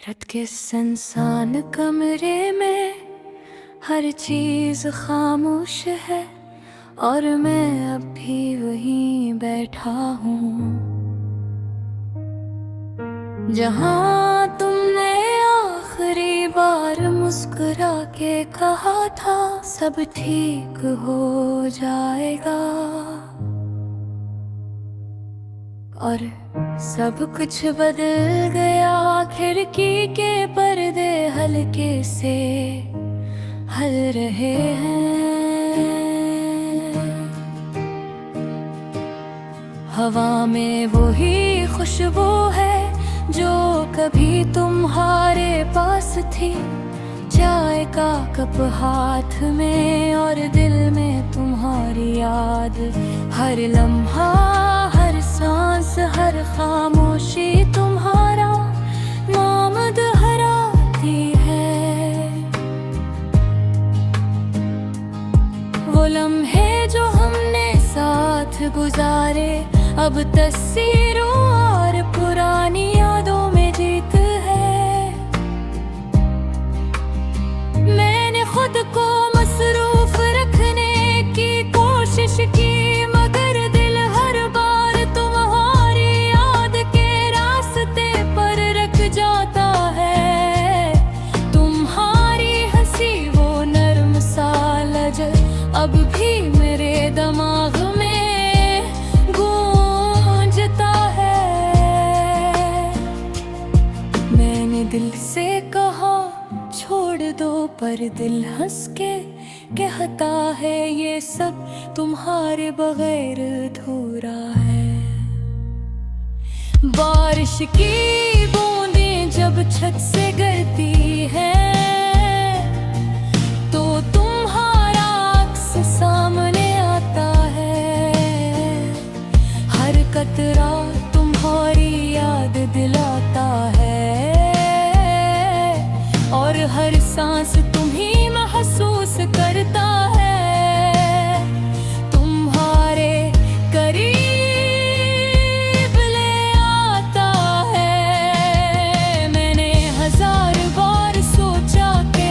रात के सुनसान कमरे में हर चीज खामोश है और मैं अब भी वहीं बैठा हूँ जहाँ तुमने आखिरी बार मुस्कुरा के कहा था सब ठीक हो जाएगा। और सब कुछ बदल गया, खिड़की के पर्दे हल्के से हल रहे हैं। हवा में वही खुशबू है जो कभी तुम्हारे पास थी, चाय का कप हाथ में और दिल में तुम्हारी याद। हर लम्हा, हर सांस, हर खामोशी तुम्हारा नाम दोहराती है। वो लम्हे जो हमने साथ गुजारे अब तस्वीरों और पुरानी यादों में जीत है। मैंने खुद को मसरूफ रखने की कोशिश की, मगर दिल हर बार तुम्हारी याद के रास्ते पर रख जाता है। तुम्हारी हंसी वो नर्म सा लहजा अब भी मेरे दिमाग में गूंजता है। मैंने दिल से कहा छोड़ दो, पर दिल हंस के कहता है ये सब तुम्हारे बगैर अधूरा है। बारिश की बूंदें जब छत से गिरती हैं तो तुम्हारा अक्स सामने आता है। हर कतरा तुम्हारी याद दिलाता है और हर सांस तुम्ही महसूस करता है। तुम्हारे करीब ले आता है। मैंने हजार बार सोचा कि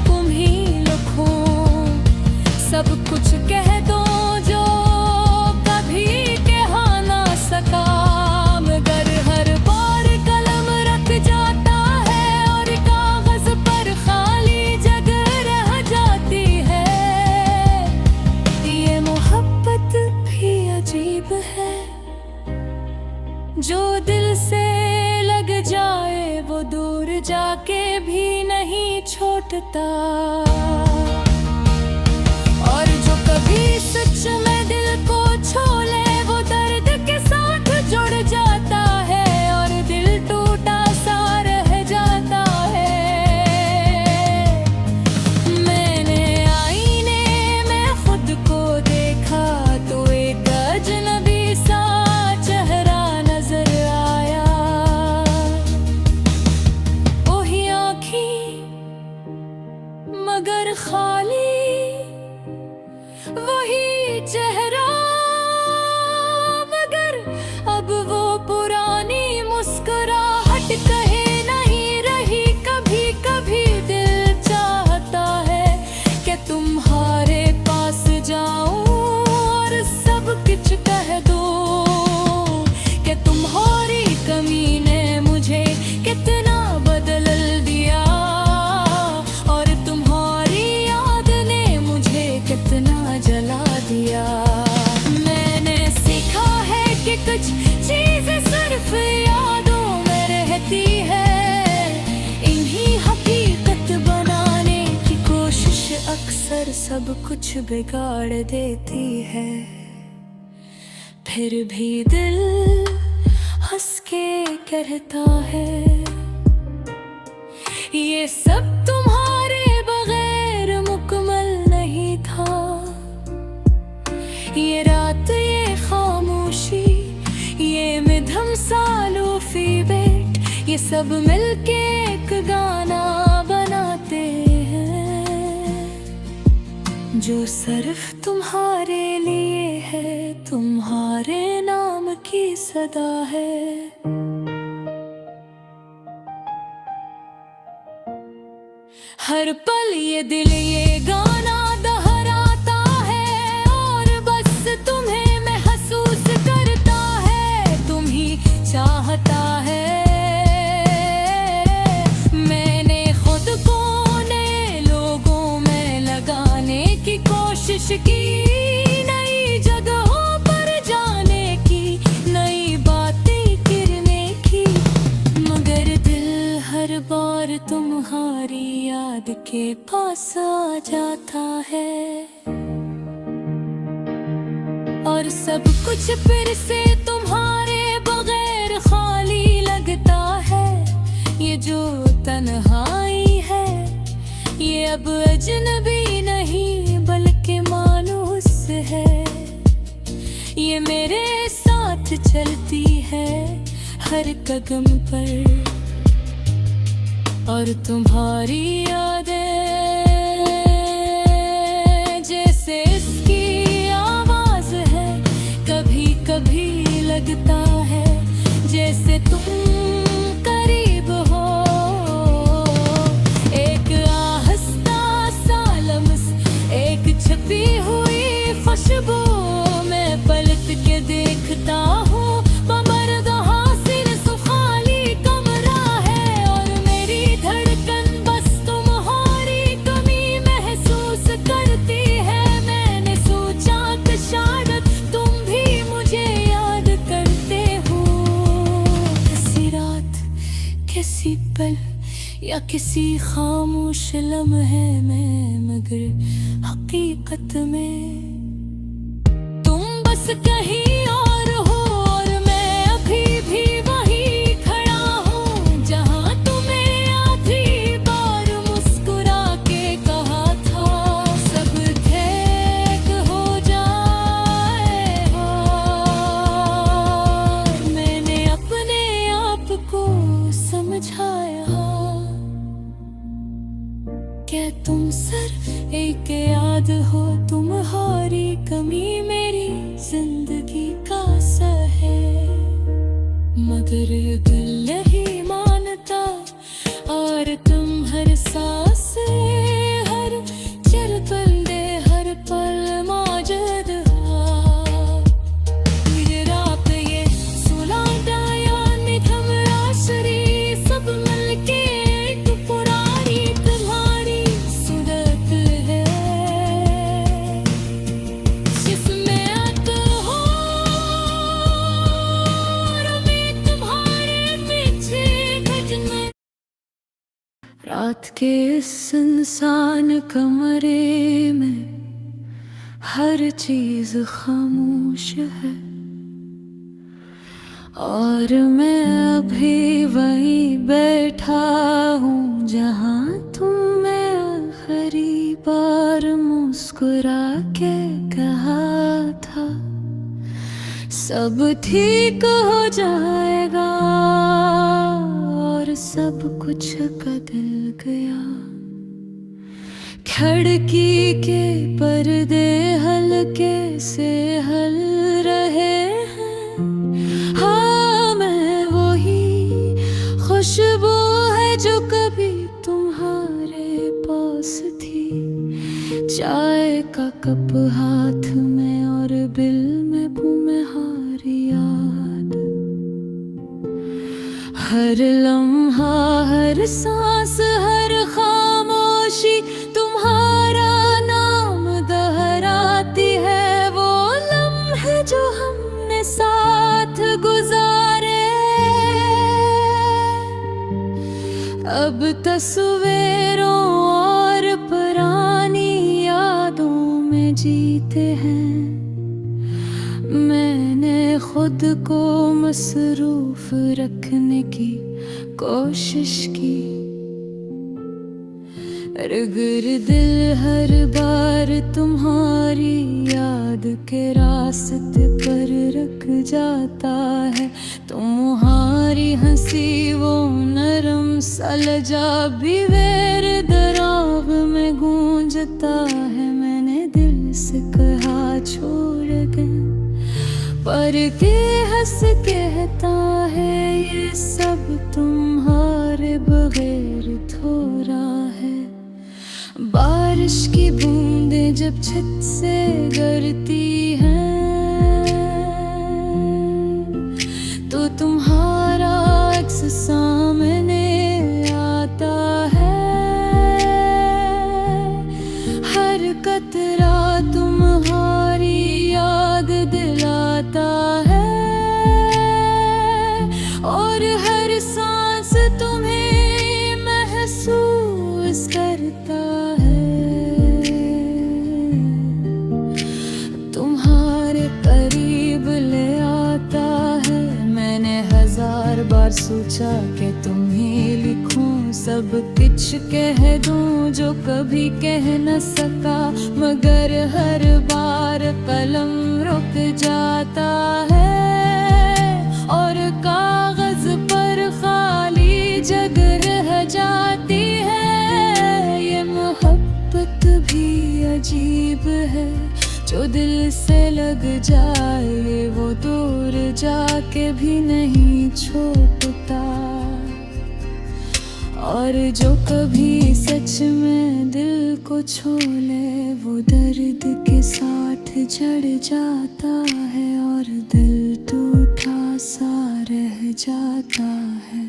तुम ही लिखूं, सब कुछ कह दो जो कभी कहा ना सका, मगर हर बार कलम रख जाता जो दिल से लग जाए वो दूर जाके भी नहीं छोड़ता। और जो कभी सच में दिल को छू ले वो दर्द के साथ जुड़ जाता है और दिल टूटा सा रह जाता है। मैंने आईने में खुद को देखा तो एक अजनबी सा चेहरा नजर आया। वही आँखें मगर खाली, वही चेहरा मगर अब वो पुरानी मुस्कुराहट कहे नहीं रही। कभी कभी दिल चाहता है कि तुम्हारे पास जाऊं और सब कुछ कह दूं कि तुम्हारी कमी ने मुझे कितना बदल दिया और तुम्हारी याद ने मुझे कितना जला दिया। मैंने सीखा है कि कुछ चीजें सिर्फ यादों में रहती है, इन्हीं हकीकत बनाने की कोशिश अक्सर सब कुछ बिगाड़ देती है। फिर भी दिल हंस के कहता है ये सब तुम्हारे बगैर मुकम्मल नहीं था। ये रात, ये खामोशी, ये मिधम सालूफी बेट, ये सब मिलके एक गाना बनाते हैं जो सिर्फ तुम्हारे लिए है, तुम्हारे नाम की सदा है। हर पल ये दिल ये गाना दोहराता है और बस तुम्हें महसूस करता है, तुम ही चाहता है। मैंने खुद को नए लोगों में लगाने की कोशिश की, नई जगहों पर जाने की, नई बातें करने की, मगर दिल हर बार तुम्हारी याद के पास आ जाता है और सब कुछ फिर से तुम्हारे बगैर खाली लगता है। ये जो तन्हाई है ये अब अजनबी नहीं बल्कि मानूस है, ये मेरे साथ चलती है हर कदम पर और तुम्हारी यादें जैसे इसकी आवाज है, कभी कभी लगता है जैसे तुम करीब हो। एक आहिस्ता सा लम्स, एक छपी हुई खुशबू, मैं पलट के देखता हूँ किसी पल या किसी खामोश लम्हे में, मगर हकीकत में तुम बस कहीं और हो और मैं अभी भी वहीं खड़ा हूँ जहाँ तुम्हें आखिरी बार मुस्कुरा के कहा था सब ठीक हो जाएगा। मैंने अपने आप को समझाया क्या तुम सिर्फ एक याद हो, तुम्हारी कमी मेरी जिंदगी का असर है, मगर दिल नहीं मानता और तुम हर सांस हर चलते हर पल मौजूद रात के इस सुनसान कमरे में हर चीज खामोश है और मैं अभी वहीं बैठा हूँ जहाँ तुमने आखिरी बार मुस्कुरा के कहा था सब ठीक हो जाएगा और सब कुछ बदल गया। खिड़की के पर्दे हल्के से हल रहे हैं, हाँ मैं वही खुशबू है जो कभी तुम्हारे पास थी, चाय का कप हाथ में और बिल में तुम्हारी याद, हर लम्हा हर सांस हर खामोशी तुम्हारा नाम दोहराती है। वो लम्हे जो हमने साथ गुजारे अब तस्वीरों और पुरानी यादों में जीते हैं। मैंने खुद को मसरूफ रखने की कोशिश की, मगर दिल हर बार तुम्हारी याद के रास्ते पर रुक जाता है। तुम्हारी हंसी वो नरम सा लजा भी मेरे दराग में गूंजता है। मैंने दिल से कहा छोड़ गए पर के हंस कहता है ये सब तुम्हारे बगैर थोड़ा है। बारिश की बूंदें जब छत से गिरती हैं तो तुम्हारा अक्स सामने आता है। हर कतरा तुम्हारी याद दिलाता है और हर सांस तुम्हें महसूस करता है। तुम्हारे करीब ले आता है। मैंने 1000 बार सोचा कि तुम्हें लिखूं, सब कुछ कह दूं जो कभी कह न सका, मगर हर बार कलम रुक जाता है और कागज पर खाली जगह रह जाती है। ये मोहब्बत भी अजीब है, जो दिल से लग जाए वो दूर जाके भी नहीं छोड़ता, और जो कभी सच में दिल को छू ले वो दर्द के साथ झड़ जाता है और दिल टूटा सा रह जाता है।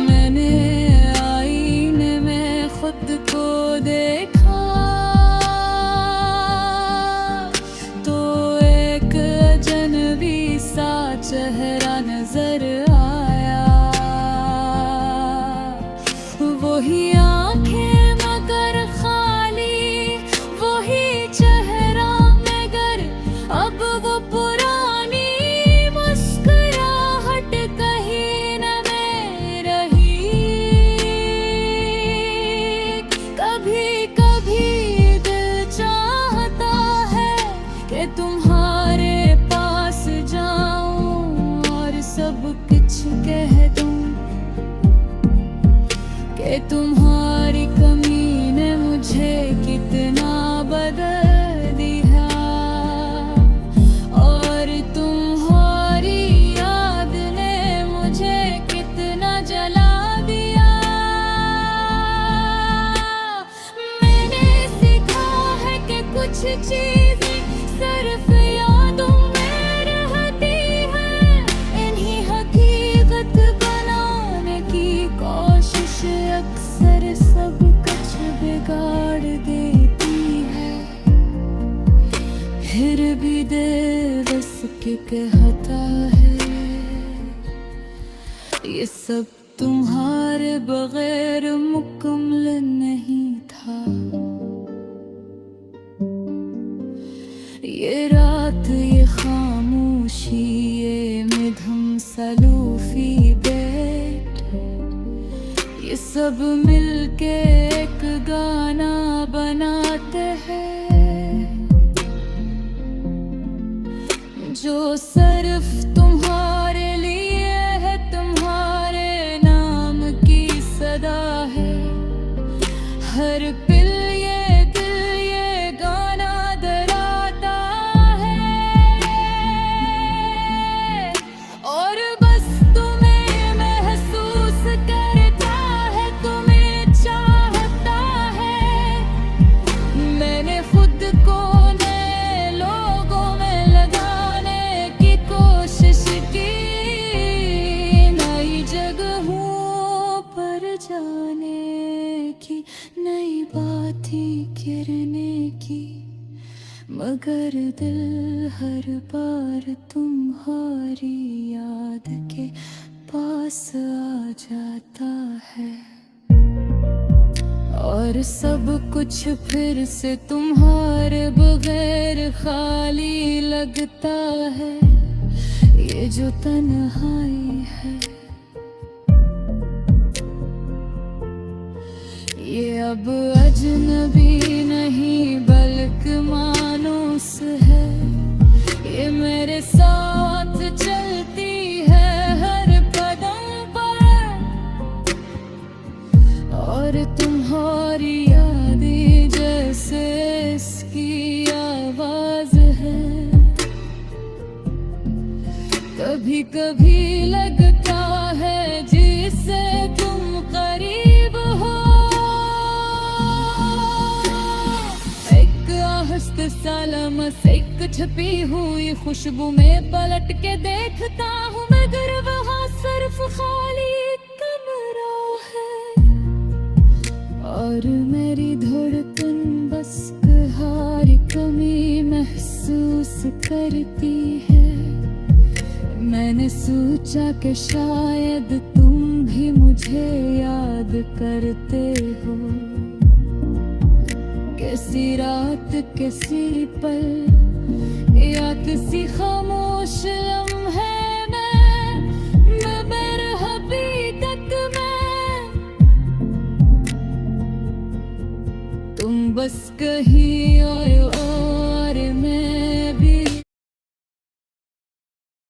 मैंने आईने में खुद को देखा तो एक अजनबी सा चेहरा नजर आया। वही आंखें मगर खाली, वही चेहरा मगर अब वो पुरानी मुस्कुराहट कहीं न में रही। कभी कभी दिल चाहता है कि तुम्हारे पास जाऊं और सब कुछ कह दूं कि तुम्हारी कमी ने मुझे कितना बदल दिया और तुम्हारी याद ने मुझे कितना जला दिया। मैंने सीखा है कि कुछ चीजें सिर्फ यादों में रहती हैं, इन्हीं हकीकत बनाने की कोशिश अक्सर सब कुछ बिगाड़ देती है। फिर भी दिल बस के कहता है ये सब तुम्हारे बगैर मुकम्मल नहीं था। ये रात, ये खामोशी, ये मिधम सलूफी बैठ, ये सब मिलके एक गाना बनाते हैं जो सिर्फ तुम्हारे लिए है, तुम्हारे नाम की सदा है। हर पल ये दिल ये गाना दोहराता है और बस तुम्हें महसूस करता है, तुम्हें चाहता है। मैंने खुद को नए लोगों में लगाने की कोशिश की, नई जगहों पर जाने की, नई बातें करने की, मगर दिल हर बार तुम्हारी याद के पास आ जाता है और सब कुछ फिर से तुम्हारे बगैर खाली लगता है। ये जो तन्हाई है ये अब अजनबी नहीं बल्कि मानूस है। ये मेरे साथ चलती है हर कदम पर और तुम्हारी यादें जैसे इसकी आवाज है। कभी कभी लगता है जिससे तुम करीब हो, एक आहस्त सा लम्हा एक छपी हुई खुशबू में पलट के देखता हूँ, मगर वहाँ सिर्फ खाली कमरा है और मेरी धड़कन बस हर कमी महसूस करती है। मैंने सोचा कि शायद तुम भी मुझे याद करते हो, किसी रात किसी पल या किसी खामोश लम्हे में बेरहबी तक मैं, तुम बस कहीं